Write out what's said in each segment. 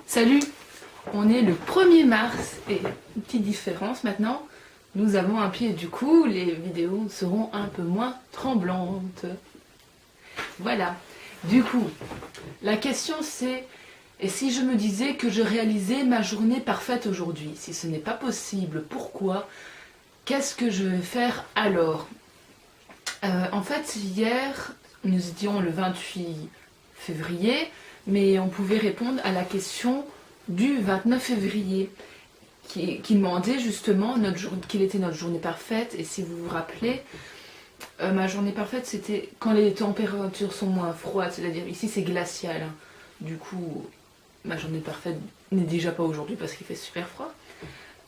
Salut, on est le 1er mars et une petite différence maintenant, nous avons un pied, du coup les vidéos seront un peu moins tremblantes. Voilà, du coup, la question c'est, et si je me disais que je réalisais ma journée parfaite aujourd'hui? Si ce n'est pas possible, pourquoi? Qu'est-ce que je vais faire alors? En fait, hier, nous étions le 28 février, mais on pouvait répondre à la question du 29 février, qui demandait justement quelle était notre journée parfaite. Et si vous vous rappelez, ma journée parfaite, c'était quand les températures sont moins froides, c'est-à-dire ici c'est glacial. Hein. Du coup, ma journée parfaite n'est déjà pas aujourd'hui parce qu'il fait super froid.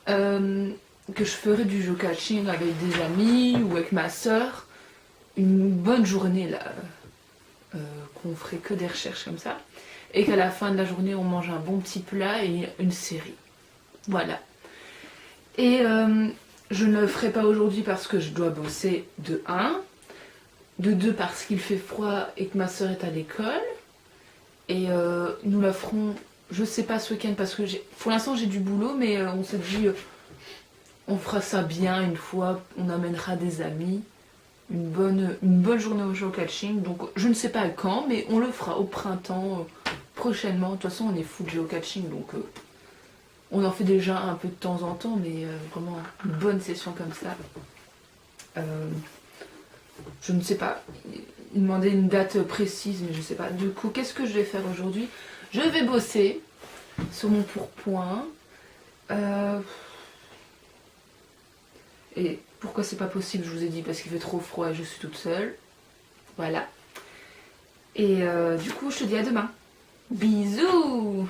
Que je ferais du geocaching avec des amis ou avec ma soeur. Une bonne journée là, qu'on ferait que des recherches comme ça, et qu'à la fin de la journée on mange un bon petit plat et une série. Voilà. Et je ne le ferai pas aujourd'hui parce que je dois bosser de 1, de 2 parce qu'il fait froid et que ma soeur est à l'école, et nous la ferons, je sais pas ce week-end parce que pour l'instant j'ai du boulot, mais on s'est dit on fera ça bien une fois, on amènera des amis. Une bonne journée au geocaching, donc je ne sais pas quand, mais on le fera au printemps prochainement. De toute façon on est full geocaching, donc on en fait déjà un peu de temps en temps, mais vraiment une bonne session comme ça. Je ne sais pas, il demandait une date précise, mais je ne sais pas. Du coup, qu'est-ce que je vais faire aujourd'hui? Je vais bosser sur mon pourpoint. Et pourquoi c'est pas possible, je vous ai dit, parce qu'il fait trop froid et je suis toute seule. Voilà. Et du coup, je te dis à demain. Bisous!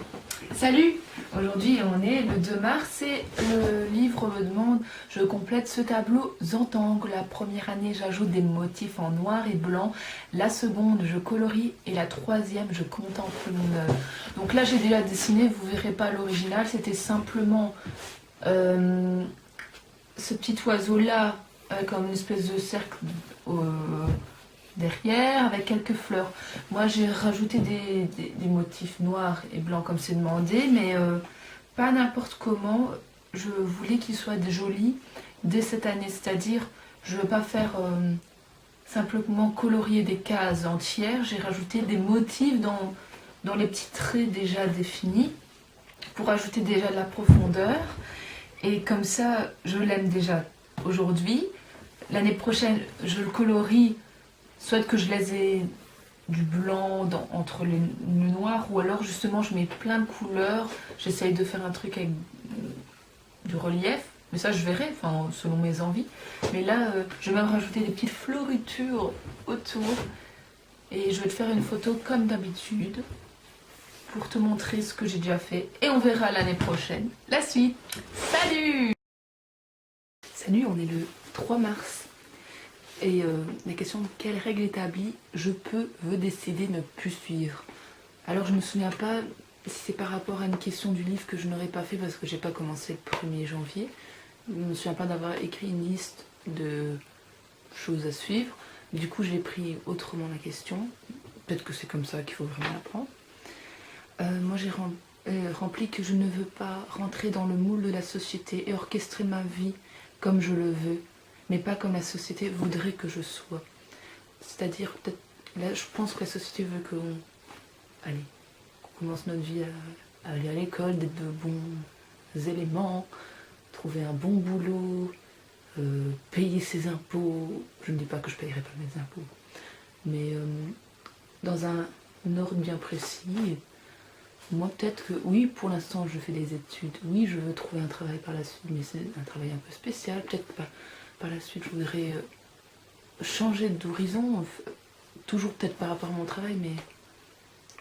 Salut! Aujourd'hui, on est le 2 mars et le livre me demande, je complète ce tableau Zentangle. La première année, j'ajoute des motifs en noir et blanc. La seconde, je colorie. Et la troisième, je contemple mon œuvre. Donc là, j'ai déjà dessiné, vous verrez pas l'original. C'était simplement... ce petit oiseau là comme une espèce de cercle derrière avec quelques fleurs. Moi j'ai rajouté des motifs noirs et blancs comme c'est demandé, mais pas n'importe comment. Je voulais qu'il soit joli dès cette année, c'est-à-dire je ne veux pas faire simplement colorier des cases entières. J'ai rajouté des motifs dans les petits traits déjà définis pour ajouter déjà de la profondeur. Et comme ça, je l'aime déjà aujourd'hui. L'année prochaine, je le colorie, soit que je laisse du blanc entre le noir, ou alors justement je mets plein de couleurs. J'essaye de faire un truc avec du relief, mais ça je verrai, enfin, selon mes envies. Mais là, je vais même rajouter des petites floritures autour. Et je vais te faire une photo comme d'habitude pour te montrer ce que j'ai déjà fait. Et on verra l'année prochaine la suite. Salut! Salut, on est le 3 mars. Et la question de quelle règle établie je veux décider de ne plus suivre. Alors je me souviens pas si c'est par rapport à une question du livre que je n'aurais pas fait parce que j'ai pas commencé le 1er janvier. Je me souviens pas d'avoir écrit une liste de choses à suivre. Du coup j'ai pris autrement la question. Peut-être que c'est comme ça qu'il faut vraiment la prendre. Moi j'ai rempli que je ne veux pas rentrer dans le moule de la société et orchestrer ma vie comme je le veux, mais pas comme la société voudrait que je sois. C'est-à-dire, peut-être, là je pense que la société veut qu'on commence notre vie à aller à l'école, d'être de bons éléments, trouver un bon boulot, payer ses impôts. Je ne dis pas que je ne payerai pas mes impôts, mais dans un ordre bien précis. Moi, peut-être que oui, pour l'instant, je fais des études. Oui, je veux trouver un travail par la suite, mais c'est un travail un peu spécial. Peut-être que par la suite, je voudrais changer d'horizon. Toujours peut-être par rapport à mon travail, mais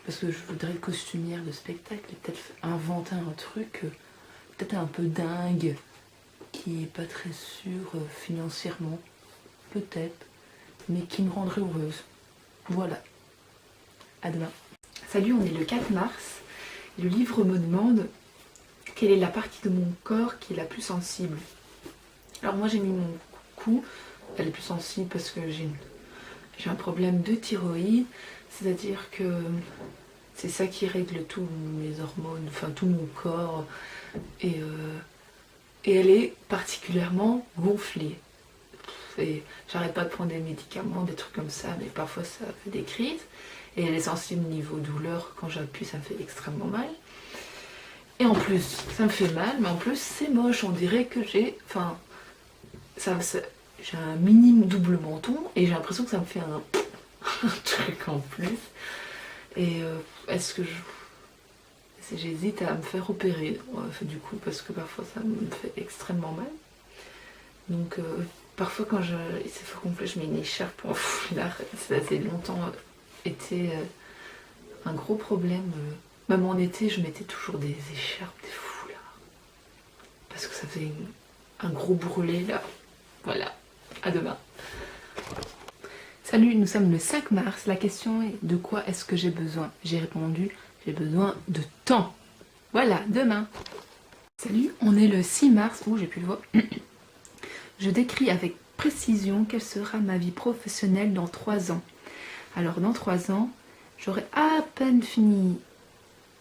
parce que je voudrais être costumière de spectacle. Et peut-être inventer un truc, peut-être un peu dingue, qui n'est pas très sûr financièrement. Peut-être, mais qui me rendrait heureuse. Voilà. À demain. Salut, on est le 4 mars. Le livre me demande quelle est la partie de mon corps qui est la plus sensible. Alors moi j'ai mis mon cou, elle est plus sensible parce que j'ai un problème de thyroïde, c'est-à-dire que c'est ça qui règle tous mes hormones, enfin tout mon corps. Et elle est particulièrement gonflée. Et j'arrête pas de prendre des médicaments, des trucs comme ça, mais parfois ça fait des crises. Et elle est sensible niveau douleur, quand j'appuie ça me fait extrêmement mal. Et en plus, ça me fait mal, mais en plus c'est moche, on dirait que j'ai... Enfin, j'ai un mini double menton et j'ai l'impression que ça me fait un truc en plus. Et est-ce que j'hésite à me faire opérer du coup, parce que parfois ça me fait extrêmement mal. Donc parfois quand il s'est fait complet, je mets une écharpe pour foulard. Ça a longtemps été un gros problème. Même en été, je mettais toujours des écharpes, des foulards. Parce que ça faisait un gros brûlé là. Voilà, à demain. Salut, nous sommes le 5 mars. La question est de quoi est-ce que j'ai besoin? J'ai répondu, j'ai besoin de temps. Voilà, demain. Salut, on est le 6 mars. Oh, j'ai plus le voix. Je décris avec précision quelle sera ma vie professionnelle dans 3 ans. Alors, dans 3 ans, j'aurai à peine fini.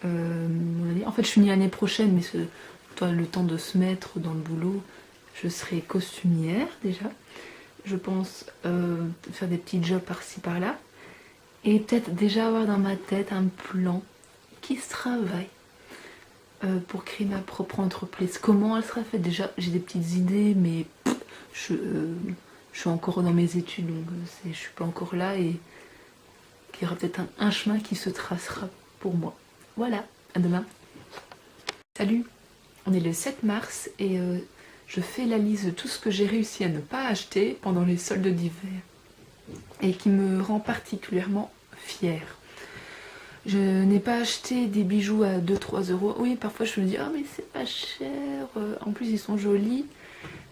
En fait, je finis l'année prochaine, mais le temps de se mettre dans le boulot, je serai costumière déjà. Je pense faire des petits jobs par-ci par-là. Et peut-être déjà avoir dans ma tête un plan qui se travaille pour créer ma propre entreprise. Comment elle sera faite? Déjà, j'ai des petites idées, mais je suis encore dans mes études, donc je suis pas encore là. Et il y aura peut-être un chemin qui se tracera pour moi. Voilà, à demain. Salut, on est le 7 mars et je fais la liste de tout ce que j'ai réussi à ne pas acheter pendant les soldes d'hiver et qui me rend particulièrement fière. Je n'ai pas acheté des bijoux à 2-3 euros. Oui, parfois je me dis, oh mais c'est pas cher, en plus ils sont jolis.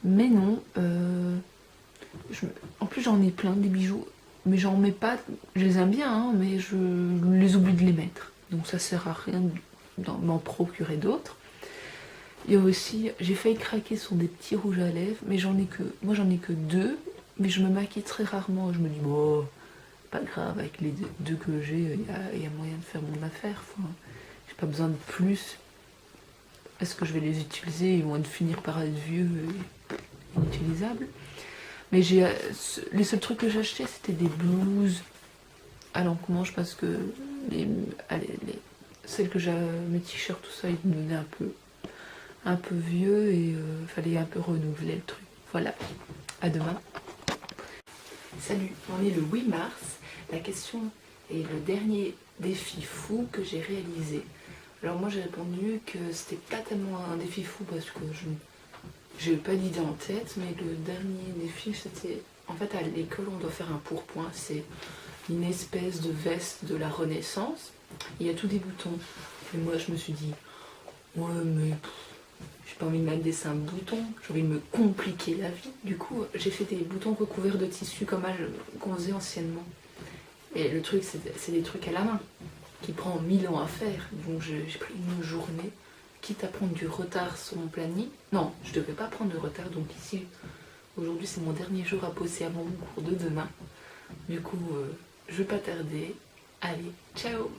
Mais non, en plus j'en ai plein des bijoux, mais j'en mets pas, je les aime bien, hein, mais je les oublie de les mettre. Donc ça sert à rien d'en procurer d'autres. Il y a aussi, j'ai failli craquer sur des petits rouges à lèvres, mais moi j'en ai que 2, mais je me maquille très rarement. Je me dis, bon, pas grave, avec les deux que j'ai, il y a moyen de faire mon affaire. Enfin, j'ai pas besoin de plus. Est-ce que je vais les utiliser? Ils vont finir par être vieux et inutilisables. Mais les seuls trucs que j'ai achetés, c'était des blouses à l'encomanche parce que celles que j'ai, mes t-shirts, tout ça, ils me donnaient un peu vieux et fallait un peu renouveler le truc. Voilà, à demain. Salut, on est le 8 mars. La question est le dernier défi fou que j'ai réalisé. Alors moi j'ai répondu que c'était pas tellement un défi fou parce que j'ai pas d'idée en tête, mais le dernier défi c'était, en fait à l'école on doit faire un pourpoint, c'est une espèce de veste de la Renaissance, il y a tous des boutons. Et moi je me suis dit, ouais mais j'ai pas envie de mettre des simples boutons, j'ai envie de me compliquer la vie. Du coup j'ai fait des boutons recouverts de tissu comme qu'on faisait anciennement. Et le truc c'est des trucs à la main qui prend 1000 ans à faire. Donc j'ai pris une journée, quitte à prendre du retard sur mon planning. Non, je ne devais pas prendre de retard, donc ici, aujourd'hui c'est mon dernier jour à bosser avant mon cours de demain. Du coup, je ne vais pas tarder. Allez, ciao.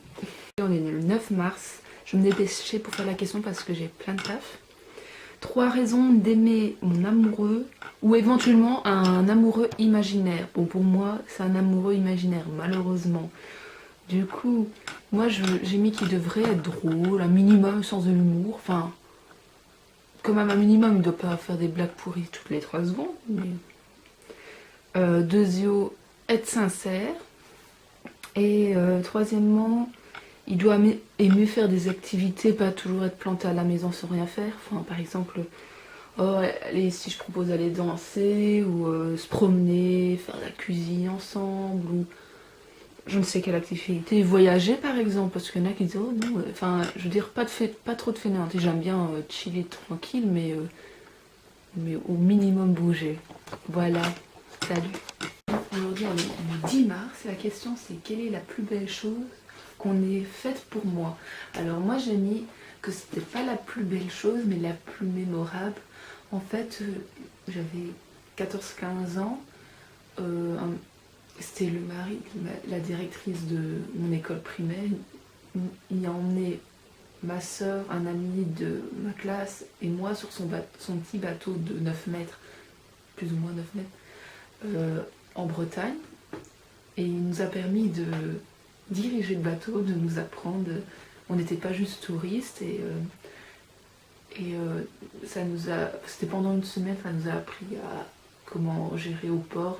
Et on est le 9 mars, je me dépêchais pour faire la question parce que j'ai plein de taf. 3 raisons d'aimer mon amoureux ou éventuellement un amoureux imaginaire. Bon, pour moi, c'est un amoureux imaginaire, malheureusement. Du coup, moi j'ai mis qu'il devrait être drôle, un minimum sens de l'humour, enfin, quand même un minimum, il ne doit pas faire des blagues pourries toutes les 3 secondes. Mais... deuxièmement, être sincère. Et troisièmement, il doit aimer faire des activités, pas toujours être planté à la maison sans rien faire. Enfin, par exemple, oh, allez, si je propose d'aller danser, ou se promener, faire de la cuisine ensemble, ou... je ne sais quelle activité, voyager par exemple, parce qu'il y en a qui disent oh non, enfin je veux dire pas trop de fainéantise, j'aime bien chiller tranquille, mais au minimum bouger. Voilà, salut. Aujourd'hui on est le 10 mars et la question c'est quelle est la plus belle chose qu'on ait faite pour moi. Alors moi j'ai mis que c'était pas la plus belle chose mais la plus mémorable. En fait j'avais 14-15 ans, c'était le mari de la directrice de mon école primaire, il a emmené ma soeur, un ami de ma classe et moi sur son petit bateau de 9 mètres, plus ou moins 9 mètres, en Bretagne. Et il nous a permis de diriger le bateau, de nous apprendre. On n'était pas juste touristes ça nous a, c'était pendant une semaine, ça nous a appris à comment gérer au port,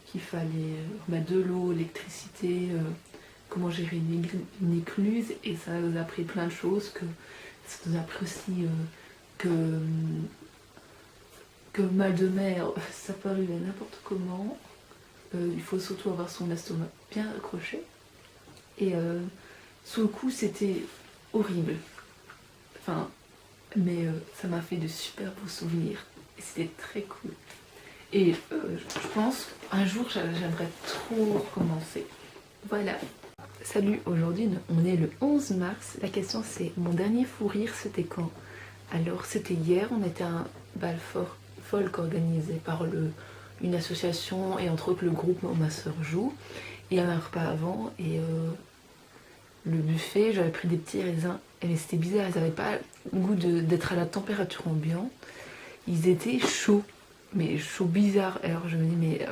qu'il fallait remettre de l'eau, l'électricité, comment gérer une écluse, et ça nous a appris plein de choses, ça nous a appris aussi que mal de mer, ça peut arriver n'importe comment, il faut surtout avoir son estomac bien accroché, et sous le coup c'était horrible, enfin, mais ça m'a fait de super beaux souvenirs, et c'était très cool. Et je pense un jour j'aimerais trop recommencer. Voilà. Salut, aujourd'hui on est le 11 mars. La question c'est, mon dernier fou rire c'était quand? Alors c'était hier, on était à un bal folk organisé par une association et entre autres le groupe où ma soeur joue. Il y avait un repas avant et le buffet, j'avais pris des petits raisins. Et c'était bizarre, ils n'avaient pas le goût d'être à la température ambiante. Ils étaient chauds, mais chauds bizarres. Alors je me dis mais...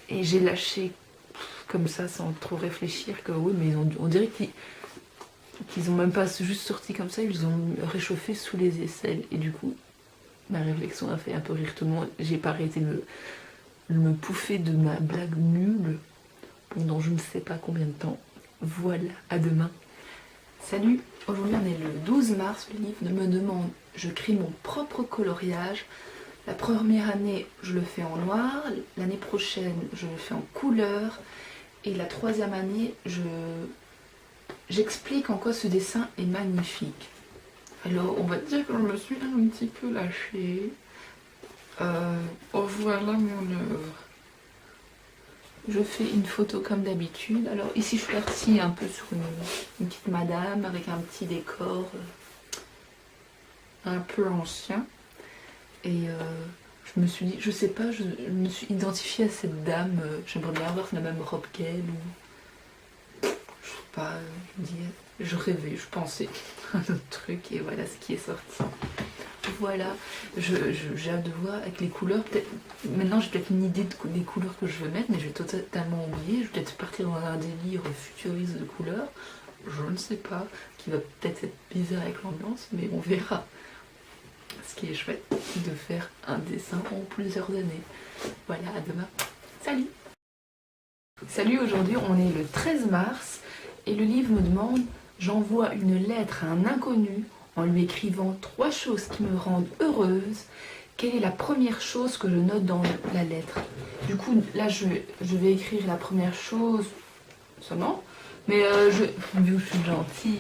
Et j'ai lâché comme ça sans trop réfléchir que oui, mais on dirait qu'ils ont même pas juste sorti comme ça, ils ont réchauffé sous les aisselles. Et du coup, ma réflexion a fait un peu rire tout le monde. J'ai pas arrêté de me pouffer de ma blague nulle pendant je ne sais pas combien de temps. Voilà, à demain. Salut, aujourd'hui on est le 12 mars, le livre me demande, je crée mon propre coloriage. La première année, je le fais en noir, l'année prochaine, je le fais en couleur, et la troisième année, j'explique en quoi ce dessin est magnifique. Alors, on va dire que je me suis un petit peu lâchée. Voilà mon œuvre. Je fais une photo comme d'habitude. Alors ici, je suis partie un peu sur une petite madame avec un petit décor un peu ancien. Et je me suis dit, je sais pas, je me suis identifiée à cette dame. J'aimerais bien avoir la même robe qu'elle. Ou... je sais pas, je rêvais, je pensais à un autre truc. Et voilà ce qui est sorti. Voilà, j'ai hâte de voir avec les couleurs. Maintenant, j'ai peut-être une idée des couleurs que je veux mettre, mais je vais totalement oublier. Je vais peut-être partir dans un délire futuriste de couleurs. Je ne sais pas, qui va peut-être être bizarre avec l'ambiance, mais on verra. Ce qui est chouette, de faire un dessin en plusieurs années. Voilà, à demain. Salut! Salut, aujourd'hui on est le 13 mars et le livre me demande « J'envoie une lettre à un inconnu en lui écrivant 3 choses qui me rendent heureuse. Quelle est la première chose que je note dans la lettre ?» Du coup, là je vais écrire la première chose seulement, mais vu que je suis gentille,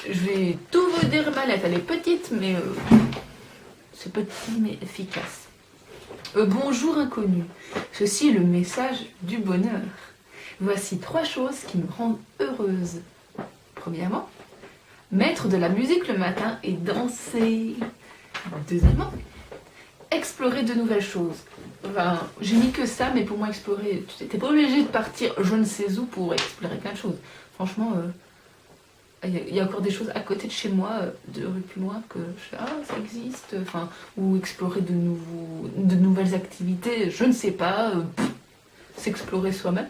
je vais tout vous dire. Ma lettre, elle est petite, mais... c'est petit mais efficace. Bonjour inconnu, ceci est le message du bonheur. Voici 3 choses qui me rendent heureuse. Premièrement, mettre de la musique le matin et danser. Deuxièmement, explorer de nouvelles choses. Enfin, j'ai mis que ça, mais pour moi explorer, tu n'es pas obligé de partir je ne sais où pour explorer plein de choses. Franchement, il y a encore des choses à côté de chez moi, de rue plus loin, que je fais, ah, ça existe, enfin, ou explorer de nouvelles activités, je ne sais pas, s'explorer soi-même,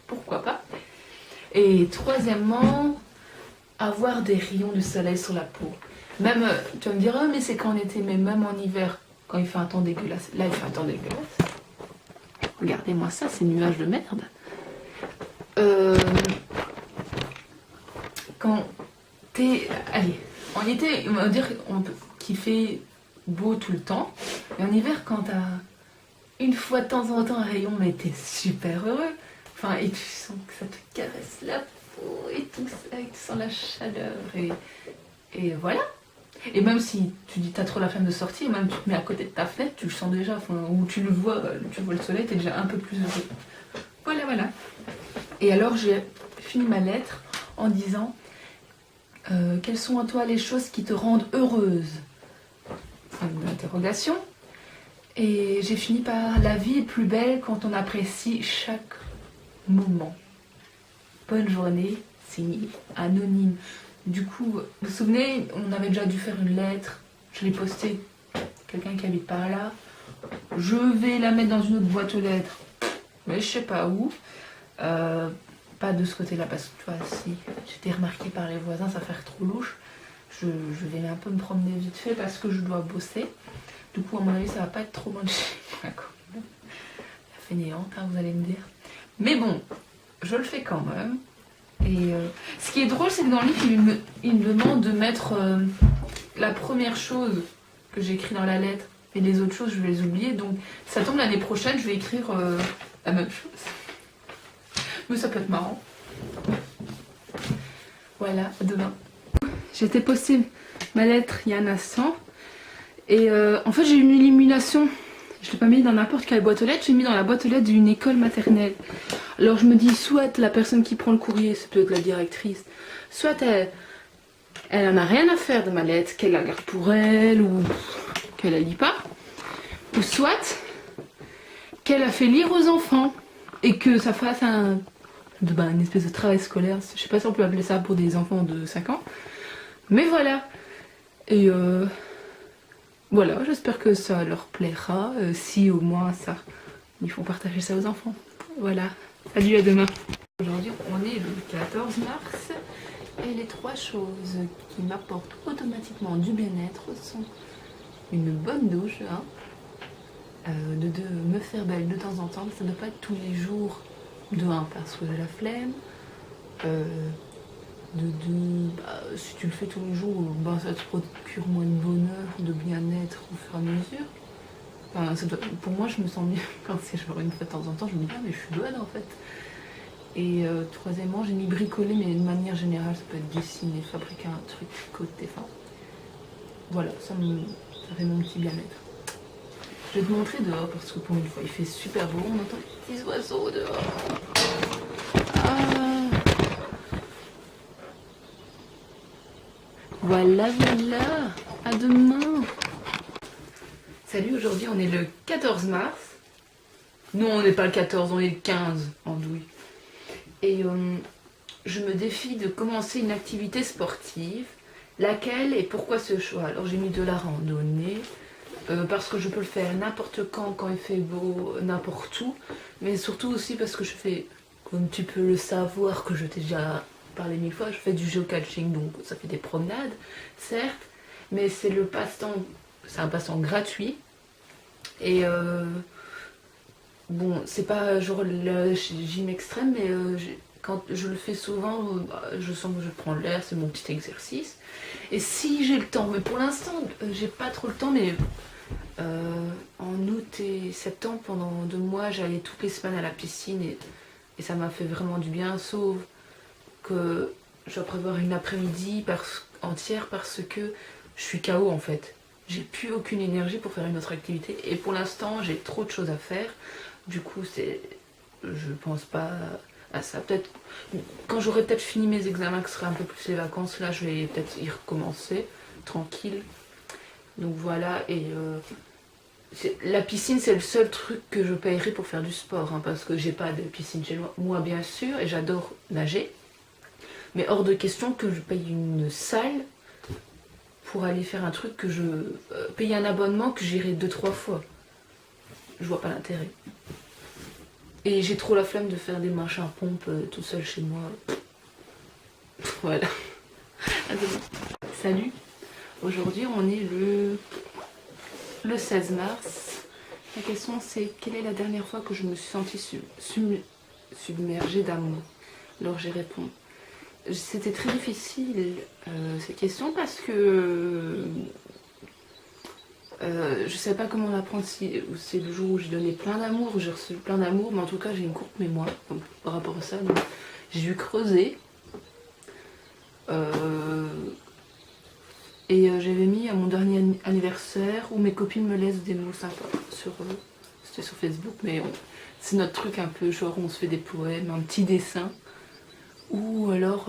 pourquoi pas. Et troisièmement, avoir des rayons de soleil sur la peau. Même, tu vas me dire, oh, mais c'est qu'en été, mais même en hiver, quand il fait un temps dégueulasse, là il fait un temps dégueulasse. Regardez-moi ça, ces nuages de merde. Quand t'es... Allez, en été, on va dire qu'il fait beau tout le temps. Et en hiver, quand t'as une fois de temps en temps un rayon, mais t'es super heureux. Enfin, et tu sens que ça te caresse la peau et tout ça, et tu sens la chaleur. Et voilà. Et même si tu dis t'as trop la flemme de sortir, même tu te mets à côté de ta fenêtre, tu le sens déjà, enfin, ou tu vois le soleil, t'es déjà un peu plus heureux. Voilà, voilà. Et alors j'ai fini ma lettre en disant... quelles sont à toi les choses qui te rendent heureuse? Une interrogation. Et j'ai fini par la vie est plus belle quand on apprécie chaque moment. bonne journée, signé anonyme. Du coup, vous vous souvenez, on avait déjà dû faire une lettre. Je l'ai postée. Quelqu'un qui habite par là. Je vais la mettre dans une autre boîte aux lettres. Mais je sais pas où. Pas de ce côté-là parce que tu vois, si j'étais remarquée par les voisins, ça va faire trop louche. Je vais un peu me promener vite fait parce que je dois bosser. Du coup, à mon avis, ça va pas être trop loin de chez moi. La fainéante, hein, vous allez me dire. Mais bon, je le fais quand même. Et ce qui est drôle, c'est que dans le livre, il me demande de mettre la première chose que j'écris dans la lettre. Et les autres choses, je vais les oublier. Donc, ça tombe l'année prochaine, je vais écrire la même chose. Mais ça peut être marrant. Voilà, à demain. J'ai été poster ma lettre il y a un instant. Et en fait, j'ai eu une élimination. Je ne l'ai pas mis dans n'importe quelle boîte aux lettres. J'ai mis dans la boîte aux lettres d'une école maternelle. Alors je me dis, soit la personne qui prend le courrier, c'est peut-être la directrice, soit elle en a rien à faire de ma lettre, qu'elle la garde pour elle ou qu'elle la lit pas. Ou soit qu'elle a fait lire aux enfants et que ça fasse une espèce de travail scolaire. Je sais pas si on peut appeler ça pour des enfants de 5 ans. Mais voilà. Et voilà, j'espère que ça leur plaira. Si au moins ça, ils font partager ça aux enfants. Voilà. Salut, à demain. Aujourd'hui, on est le 14 mars. Et les 3 choses qui m'apportent automatiquement du bien-être sont une bonne douche, hein, de me faire belle de temps en temps, ça ne doit pas être tous les jours, de 1 parce que j'ai la flemme, si tu le fais tous les jours, ça te procure moins de bonheur, de bien-être au fur et à mesure. Enfin, pour moi, je me sens mieux quand c'est genre une fois de temps en temps, je me dis ah mais je suis bonne en fait. Et troisièmement, j'ai mis bricoler, mais de manière générale, ça peut être dessiner, fabriquer un truc, côté, enfin voilà, ça fait mon petit bien-être. Je vais te montrer dehors parce que pour une fois il fait super beau, on entend les petits oiseaux dehors. Ah. Voilà, à demain. Salut, aujourd'hui on est le 14 mars. Nous on n'est pas le 14, on est le 15 en douille. Et je me défie de commencer une activité sportive. Laquelle et pourquoi ce choix? Alors j'ai mis de la randonnée. Parce que je peux le faire n'importe quand il fait beau, n'importe où. Mais surtout aussi parce que je fais, comme tu peux le savoir, que je t'ai déjà parlé 1000 fois, je fais du géocaching, donc ça fait des promenades, certes. Mais c'est le passe-temps, c'est un passe-temps gratuit. Et bon, c'est pas genre le gym extrême, mais quand je le fais souvent, je sens que je prends l'air, c'est mon petit exercice. Et si j'ai le temps, mais pour l'instant, j'ai pas trop le temps, mais en août et septembre, pendant 2 mois, j'allais toutes les semaines à la piscine et ça m'a fait vraiment du bien, sauf que je dois prévoir une après-midi entière parce que je suis KO en fait. J'ai plus aucune énergie pour faire une autre activité et pour l'instant, j'ai trop de choses à faire. Du coup, je pense pas à ça. Peut-être quand j'aurai peut-être fini mes examens, que ce sera un peu plus les vacances, là, je vais peut-être y recommencer tranquille. Donc voilà, et la piscine c'est le seul truc que je paierai pour faire du sport, hein, parce que j'ai pas de piscine chez moi bien sûr, et j'adore nager, mais hors de question que je paye une salle pour aller faire un truc que je paye un abonnement que j'irai 2-3 fois. Je vois pas l'intérêt. Et j'ai trop la flemme de faire des machins à pompe tout seul chez moi. Voilà. À demain. Salut. Aujourd'hui, on est le 16 mars. La question, c'est quelle est la dernière fois que je me suis sentie submergée d'amour? Alors, j'y réponds. C'était très difficile, cette question, parce que je sais pas comment l'apprendre, si c'est le jour où j'ai donné plein d'amour, où j'ai reçu plein d'amour, mais en tout cas, j'ai une courte mémoire donc, par rapport à ça. J'ai dû creuser. Et j'avais mis à mon dernier anniversaire où mes copines me laissent des mots sympas. C'était sur Facebook, mais c'est notre truc un peu genre on se fait des poèmes, un petit dessin. Ou alors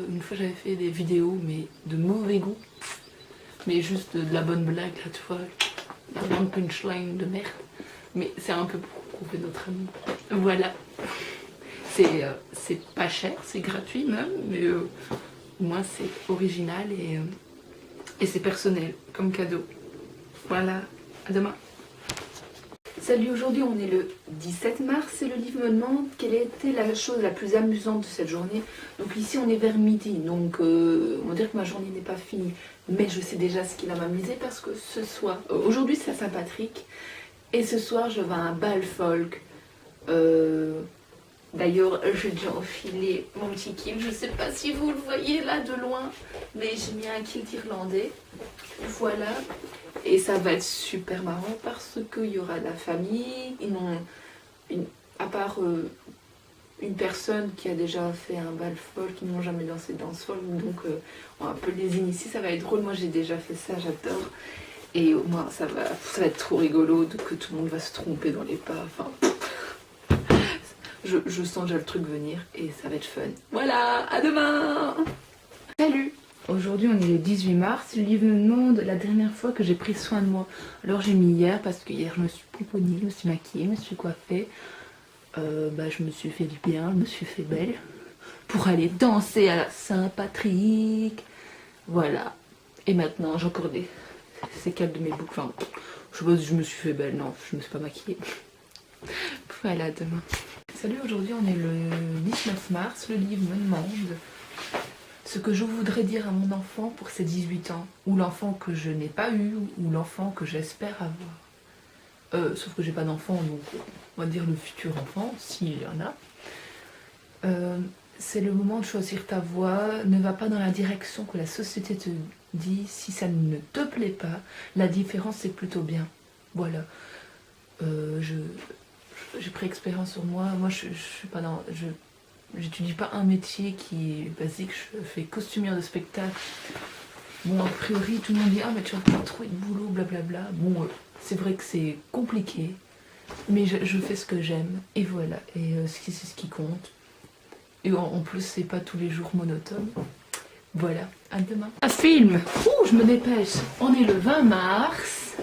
une fois j'avais fait des vidéos mais de mauvais goût. Mais juste de la bonne blague là tu vois. La bonne punchline de merde. Mais c'est un peu pour prouver notre amour. Voilà. C'est pas cher, c'est gratuit même, mais au moins c'est original et c'est personnel comme cadeau. Voilà, à demain. Salut, aujourd'hui on est le 17 mars et le livre me demande quelle était la chose la plus amusante de cette journée. Donc ici on est vers midi, donc on va dire que ma journée n'est pas finie. Mais je sais déjà ce qui va m'amuser parce que ce soir, aujourd'hui c'est la Saint-Patrick et ce soir je vais à un bal folk. D'ailleurs j'ai déjà enfilé mon petit kilt, je ne sais pas si vous le voyez là de loin, mais j'ai mis un kilt irlandais. Voilà. Et ça va être super marrant parce qu'il y aura de la famille, à part une personne qui a déjà fait un bal folk, qui n'ont jamais dansé danse folk, donc on va un peu les initier, ça va être drôle. Moi j'ai déjà fait ça, j'adore. Et au moins ça va être trop rigolo, donc que tout le monde va se tromper dans les pas. Enfin, je sens déjà le truc venir et ça va être fun. Voilà, à demain. Salut. Aujourd'hui on est le 18 mars, le livre me demande la dernière fois que j'ai pris soin de moi. Alors j'ai mis hier parce que hier je me suis pouponnée, je me suis maquillée, je me suis coiffée. Je me suis fait du bien, je me suis fait belle. Pour aller danser à la Saint-Patrick. Voilà. Et maintenant j'ai encore des séquelles de mes boucles. Enfin, je sais pas si je me suis fait belle, non, je me suis pas maquillée. Voilà, demain. Salut, aujourd'hui on est le 19 mars, le livre me demande ce que je voudrais dire à mon enfant pour ses 18 ans, ou l'enfant que je n'ai pas eu, ou l'enfant que j'espère avoir. Sauf que j'ai pas d'enfant, donc on va dire le futur enfant, s'il y en a. C'est le moment de choisir ta voie, ne va pas dans la direction que la société te dit, si ça ne te plaît pas, la différence c'est plutôt bien. Voilà. J'ai pris expérience sur moi, je suis pas dans... J'étudie pas un métier qui est basique, je fais costumière de spectacle. Bon, a priori, tout le monde dit « Ah, mais tu vas pas trouver de boulot, blablabla. » Bon, c'est vrai que c'est compliqué, mais je fais ce que j'aime, et voilà. Et c'est ce qui compte. Et en plus, c'est pas tous les jours monotone. Voilà, à demain. Un film. Ouh, je me dépêche. On est le 20 mars.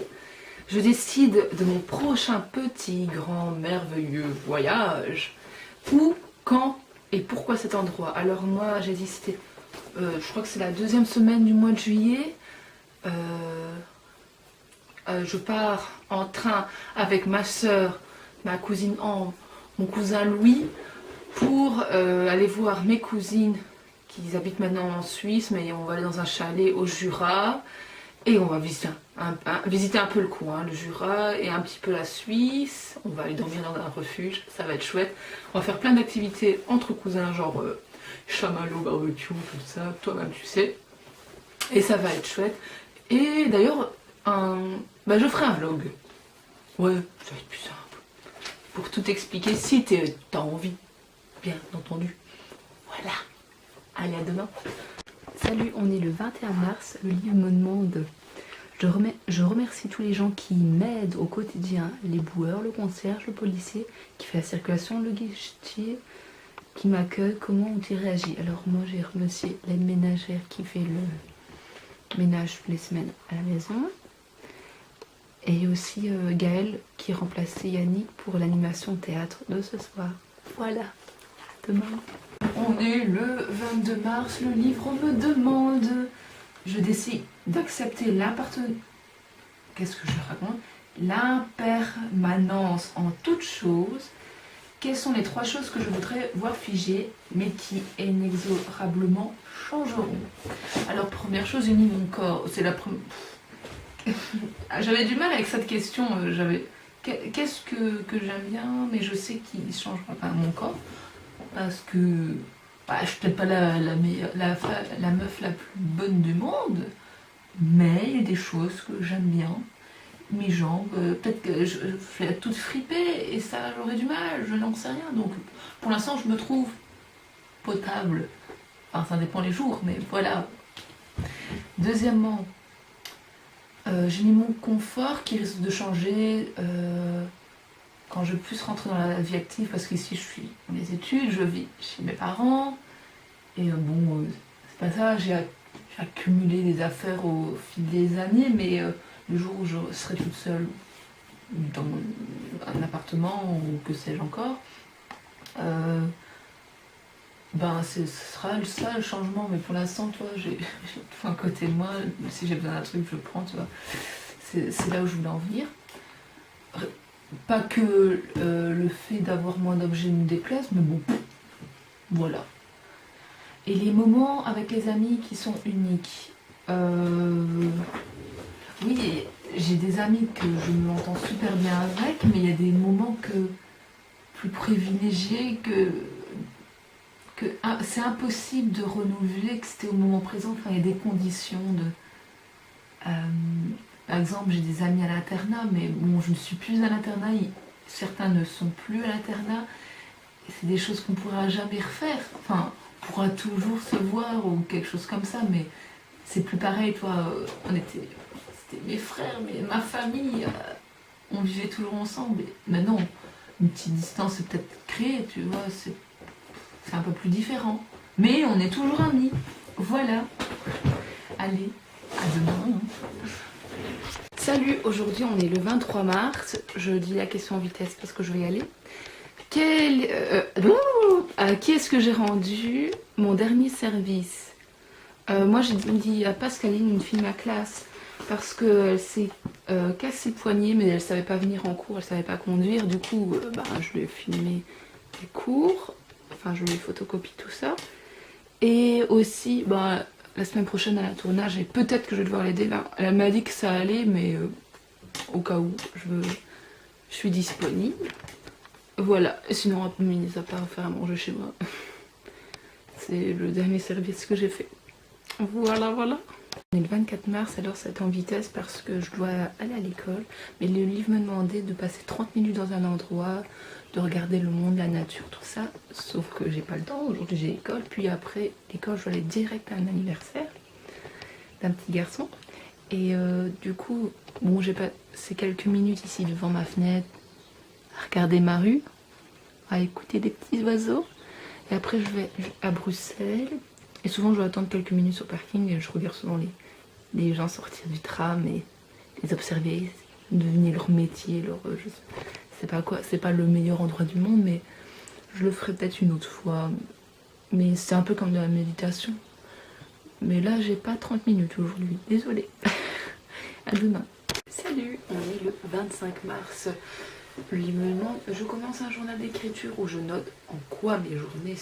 Je décide de mon prochain petit, grand, merveilleux voyage. Où, quand et pourquoi cet endroit? Alors moi j'ai dit c'était, je crois que c'est la deuxième semaine du mois de juillet. Je pars en train avec ma soeur, ma cousine Anne, mon cousin Louis, pour aller voir mes cousines qui habitent maintenant en Suisse, mais on va aller dans un chalet au Jura. Et on va visiter un peu le coin, le Jura et un petit peu la Suisse. On va aller dormir dans un refuge, ça va être chouette. On va faire plein d'activités entre cousins, genre chamallow, barbecue, tout ça, toi-même tu sais. Et ça va être chouette. Et d'ailleurs, je ferai un vlog. Ouais, ça va être plus simple. Pour tout expliquer, si t'as envie, bien entendu. Voilà. Allez, à demain. Salut, on est le 21 mars, le livre me demande, je remercie tous les gens qui m'aident au quotidien, les boueurs, le concierge, le policier qui fait la circulation, le guichetier qui m'accueille, comment ont-ils réagi? Alors moi j'ai remercié l'aide ménagère qui fait le ménage toutes les semaines à la maison, et aussi Gaëlle qui remplaçait Yannick pour l'animation théâtre de ce soir. Voilà, demain. On est le 22 mars, le livre me demande, je décide d'accepter qu'est-ce que je raconte? L'impermanence en toute chose. Quelles sont les 3 choses que je voudrais voir figées, mais qui inexorablement changeront? Alors première chose, unis mon corps, c'est la première... J'avais du mal avec cette question, qu'est-ce que j'aime bien, mais je sais qu'il ne changera pas mon corps. Parce que je suis peut-être pas la meuf la plus bonne du monde, mais il y a des choses que j'aime bien. Mes jambes, peut-être que je vais toute fripée et ça j'aurais du mal, je n'en sais rien. Donc pour l'instant je me trouve potable. Enfin ça dépend les jours, mais voilà. Deuxièmement, j'ai mis mon confort qui risque de changer quand je puisse rentrer dans la vie active, parce qu'ici je suis dans les études, je vis chez mes parents, et c'est pas ça, j'ai accumulé des affaires au fil des années, mais le jour où je serai toute seule dans un appartement, ou que sais-je encore, Ben, ce sera ça le changement, mais pour l'instant, toi, j'ai tout à côté de moi. Si j'ai besoin d'un truc, je le prends, tu vois. C'est là où je voulais en venir. Pas que le fait d'avoir moins d'objets me déplaise, mais bon, voilà. Et les moments avec les amis qui sont uniques. Oui, j'ai des amis que je m'entends super bien avec, mais il y a des moments plus privilégiés que c'est impossible de renouveler que c'était au moment présent. Enfin, il y a des conditions de... par exemple, j'ai des amis à l'internat, mais bon, je ne suis plus à l'internat, certains ne sont plus à l'internat. C'est des choses qu'on ne pourra jamais refaire. Enfin, on pourra toujours se voir ou quelque chose comme ça, mais c'est plus pareil, toi. C'était mes frères, mais ma famille, on vivait toujours ensemble. Maintenant, une petite distance est peut-être créée, tu vois, c'est un peu plus différent. Mais on est toujours amis. Voilà. Allez, à demain. Salut, aujourd'hui on est le 23 mars. Je dis la question en vitesse parce que je vais y aller. À qui est-ce que j'ai rendu mon dernier service? Moi j'ai dit à Pascaline, une fille de ma classe, parce qu'elle s'est cassé le poignet, mais elle savait pas venir en cours, elle savait pas conduire. Du coup, je lui ai filmé les cours, enfin je lui ai photocopié tout ça. Et aussi, la semaine prochaine à la tournage, et peut-être que je vais devoir l'aider là. Elle m'a dit que ça allait, mais au cas où, je suis disponible. Voilà, et sinon, mis à part faire à manger chez moi. C'est le dernier service que j'ai fait. Voilà. On est le 24 mars, alors c'est en vitesse parce que je dois aller à l'école. Mais le livre me demandait de passer 30 minutes dans un endroit, de regarder le monde, la nature, tout ça. Sauf que j'ai pas le temps, aujourd'hui j'ai l'école. Puis après l'école, je dois aller direct à un anniversaire d'un petit garçon. Et du coup, bon, j'ai passé quelques minutes ici devant ma fenêtre, à regarder ma rue, à écouter des petits oiseaux. Et après je vais à Bruxelles. Et souvent je dois attendre quelques minutes sur le parking et je regarde souvent les gens sortir du tram et les observer, deviner leur métier, je sais pas quoi, c'est pas le meilleur endroit du monde, mais je le ferai peut-être une autre fois. Mais c'est un peu comme de la méditation. Mais là j'ai pas 30 minutes aujourd'hui, désolée. À demain. Salut, on est le 25 mars. Je commence un journal d'écriture où je note en quoi mes journées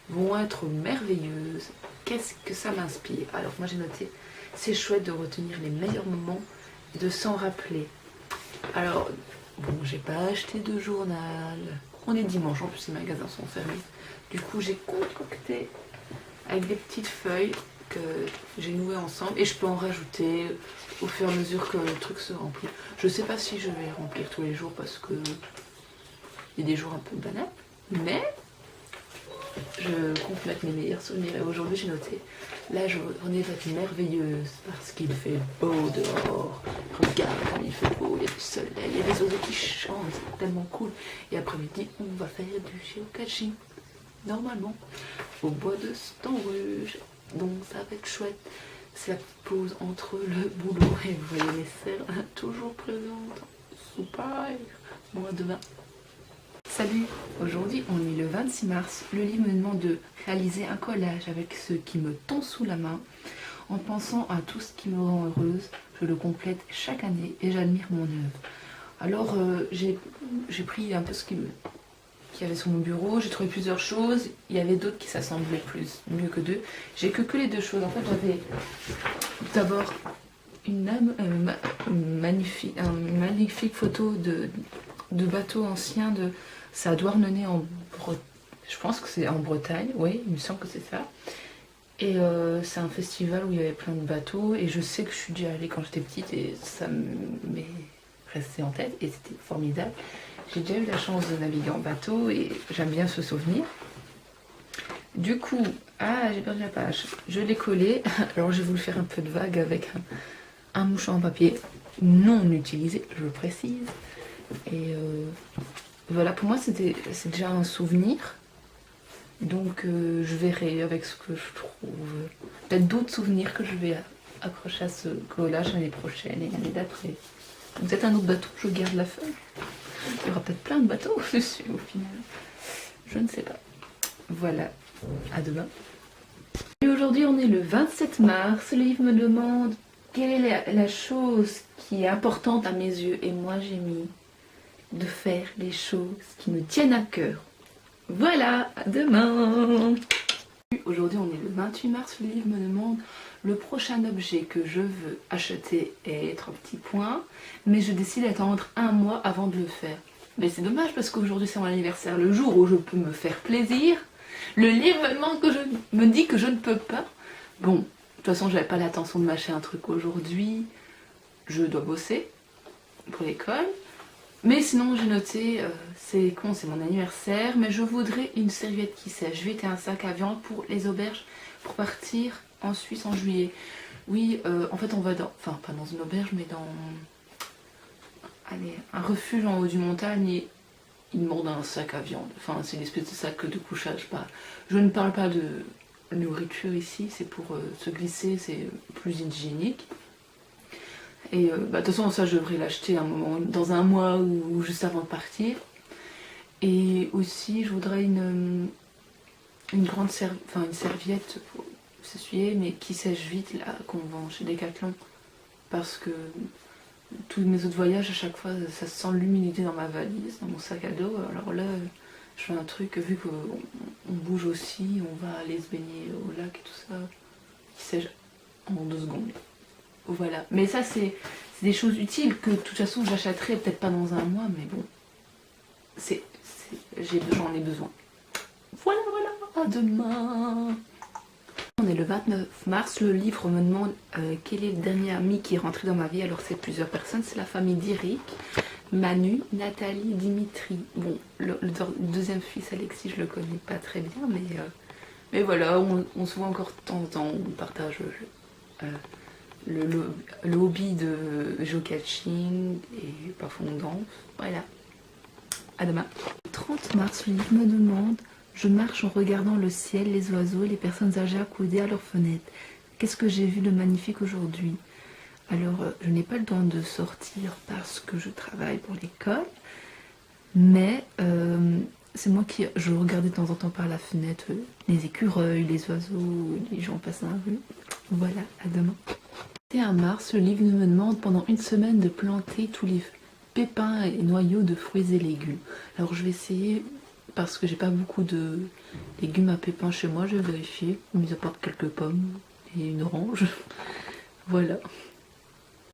vont être merveilleuses. Qu'est-ce que ça m'inspire? Alors moi j'ai noté, c'est chouette de retenir les meilleurs moments et de s'en rappeler. Alors, bon, j'ai pas acheté de journal. On est dimanche, en plus les magasins sont fermés. Du coup j'ai concocté avec des petites feuilles que j'ai nouées ensemble et je peux en rajouter au fur et à mesure que le truc se remplit. Je sais pas si je vais remplir tous les jours parce que il y a des jours un peu banals, mais je compte mettre mes meilleurs souvenirs. Et aujourd'hui j'ai noté, la journée va être merveilleuse parce qu'il fait beau dehors. Regarde comme il fait beau, il y a du soleil, il y a des oiseaux qui chantent, c'est tellement cool. Et après-midi on va faire du géocaching, normalement, au bois de Stanrouge. Donc ça va être chouette. C'est la petite pause entre le boulot et vous voyez mes sœurs toujours présentes. Super. Bon, à demain. Salut, aujourd'hui on est le 26 mars. Le livre me demande de réaliser un collage avec ce qui me tend sous la main. En pensant à tout ce qui me rend heureuse, je le complète chaque année et j'admire mon œuvre. Alors j'ai pris un peu ce qu'il y avait sur mon bureau, j'ai trouvé plusieurs choses, il y avait d'autres qui s'assemblaient mieux que deux. J'ai que les deux choses. En fait j'avais d'abord une magnifique photo de bateau ancien ça a Douarnenez en Bretagne. Je pense que c'est en Bretagne, oui, il me semble que c'est ça. Et c'est un festival où il y avait plein de bateaux et je sais que je suis déjà allée quand j'étais petite et ça m'est resté en tête et c'était formidable. J'ai déjà eu la chance de naviguer en bateau et j'aime bien ce souvenir. Du coup, j'ai perdu la page. Je l'ai collé. Alors j'ai voulu faire un peu de vague avec un mouchoir en papier non utilisé, je le précise. Et voilà, pour moi c'est déjà un souvenir. Donc je verrai avec ce que je trouve. Peut-être d'autres souvenirs que je vais accrocher à ce collage l'année prochaine et l'année d'après. Peut-être un autre bateau, je garde la feuille. Il y aura peut-être plein de bateaux dessus au final. Je ne sais pas. Voilà. À demain. Et aujourd'hui on est le 27 mars, le livre me demande quelle est la chose qui est importante à mes yeux et moi j'ai mis de faire les choses qui me tiennent à cœur. Voilà, à demain. Aujourd'hui on est le 28 mars, le livre me demande le prochain objet que je veux acheter et être un petit point, mais je décide d'attendre un mois avant de le faire. Mais c'est dommage parce qu'aujourd'hui c'est mon anniversaire, le jour où je peux me faire plaisir. Le livre me demande que me dit que je ne peux pas. Bon, de toute façon j'avais pas l'intention de m'acheter un truc aujourd'hui, je dois bosser pour l'école. Mais sinon j'ai noté, c'est con, c'est mon anniversaire, mais je voudrais une serviette qui sèche. Je vais un sac à viande pour les auberges pour partir en Suisse en juillet. Oui, en fait on va dans, enfin pas dans une auberge mais dans un refuge en haut du montagne et ils demandent un sac à viande. Enfin c'est une espèce de sac de couchage. Je ne parle pas de nourriture ici, c'est pour se glisser, c'est plus hygiénique. Et de toute façon ça je devrais l'acheter dans un mois ou juste avant de partir. Et aussi je voudrais une grande une serviette pour s'essuyer mais qui sèche vite là qu'on vend chez Decathlon. Parce que tous mes autres voyages à chaque fois ça sent l'humidité dans ma valise, dans mon sac à dos. Alors là je fais un truc, vu qu'on bouge aussi, on va aller se baigner au lac et tout ça, qui sèche en 2 secondes. Voilà, mais ça c'est des choses utiles que de toute façon j'achèterai peut-être pas dans un mois, mais bon, j'en ai besoin. Voilà, à demain. On est le 29 mars, le livre me demande quel est le dernier ami qui est rentré dans ma vie. Alors c'est plusieurs personnes, c'est la famille d'Eric, Manu, Nathalie, Dimitri. Bon, le deuxième fils Alexis je le connais pas très bien, mais voilà, on se voit encore de temps en temps, on partage le hobby de geocaching et parfois on danse. Voilà, à demain. Le 30 mars, le livre me demande je marche en regardant le ciel, les oiseaux et les personnes âgées accoudées à leurs fenêtres. Qu'est-ce que j'ai vu de magnifique aujourd'hui? Alors, je n'ai pas le temps de sortir parce que je travaille pour l'école, mais c'est moi je regardais de temps en temps par la fenêtre les écureuils, les oiseaux, les gens passant dans la rue. Voilà, à demain. Le 31 mars, le livre me demande pendant une semaine de planter tous les pépins et noyaux de fruits et légumes. Alors je vais essayer, parce que j'ai pas beaucoup de légumes à pépins chez moi, je vais vérifier, mis à part quelques pommes et une orange. Voilà.